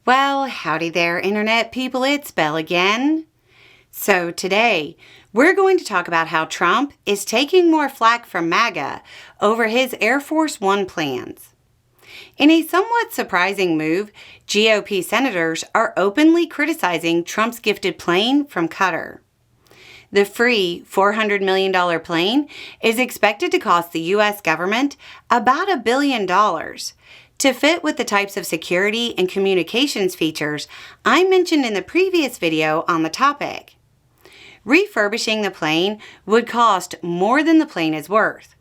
Well, howdy there, Internet people. It's Belle again. So today, we're going to talk about how Trump is taking more flack from MAGA over his Air Force One plans. In a somewhat surprising move, GOP senators are openly criticizing Trump's gifted plane from Qatar. The free $400 million plane is expected to cost the U.S. government about $1 billion to fit with the types of security and communications features I mentioned in the previous video on the topic. Refurbishing the plane would cost more than the plane is worth.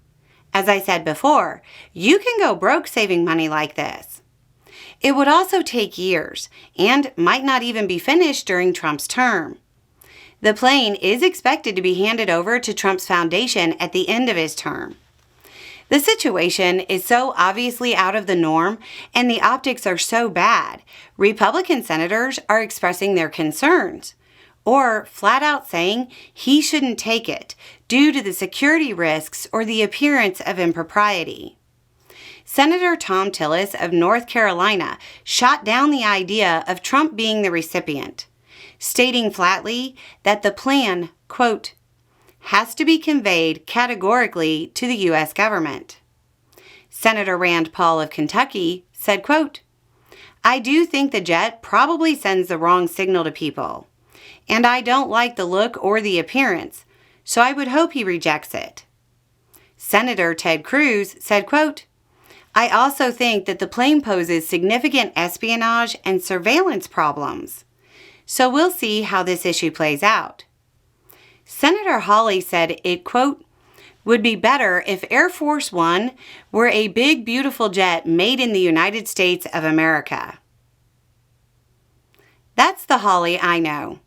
As I said before, you can go broke saving money like this. It would also take years and might not even be finished during Trump's term. The plane is expected to be handed over to Trump's foundation at the end of his term. The situation is so obviously out of the norm and the optics are so bad, Republican senators are expressing their concerns, or flat out saying he shouldn't take it due to the security risks or the appearance of impropriety. Senator Thom Tillis of North Carolina shot down the idea of Trump being the recipient, stating flatly that the plan, quote, has to be conveyed categorically to the U.S. government. Senator Rand Paul of Kentucky said, quote, I do think the jet probably sends the wrong signal to people, and I don't like the look or the appearance, so I would hope he rejects it. Senator Ted Cruz said, quote, I also think that the plane poses significant espionage and surveillance problems, so we'll see how this issue plays out. Senator Hawley said it, quote, would be better if Air Force One were a big, beautiful jet made in the United States of America. That's the Hawley I know.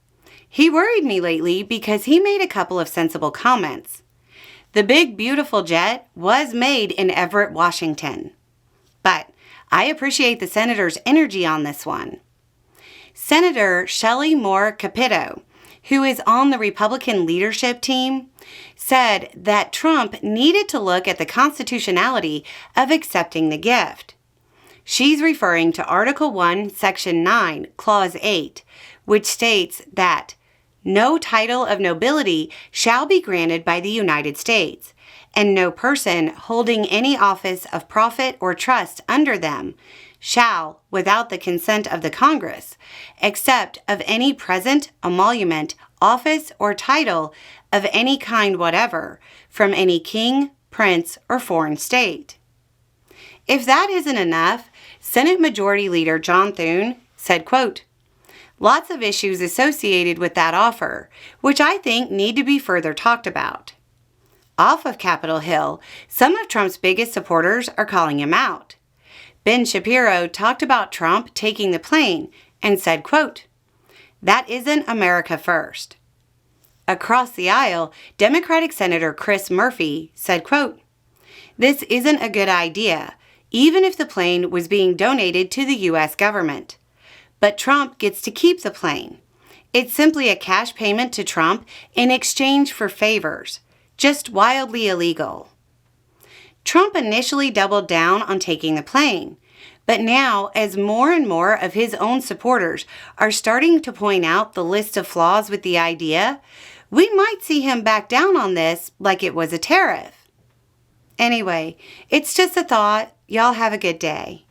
He worried me lately because he made a couple of sensible comments. The big, beautiful jet was made in Everett, Washington. But I appreciate the senator's energy on this one. Senator Shelley Moore Capito, who is on the Republican leadership team, said that Trump needed to look at the constitutionality of accepting the gift. She's referring to Article 1, Section 9, Clause 8, which states that no title of nobility shall be granted by the United States, and no person holding any office of profit or trust under them shall, without the consent of the Congress, accept of any present, emolument, office, or title of any kind whatever from any king, prince, or foreign state. If that isn't enough, Senate Majority Leader John Thune said, quote, lots of issues associated with that offer, which I think need to be further talked about. Off of Capitol Hill, some of Trump's biggest supporters are calling him out. Ben Shapiro talked about Trump taking the plane and said, quote, that isn't America first. Across the aisle, Democratic Senator Chris Murphy said, quote, this isn't a good idea, even if the plane was being donated to the U.S. government. But Trump gets to keep the plane. It's simply a cash payment to Trump in exchange for favors, just wildly illegal. Trump initially doubled down on taking the plane, but now, as more and more of his own supporters are starting to point out the list of flaws with the idea, we might see him back down on this like it was a tariff. Anyway, it's just a thought. Y'all have a good day.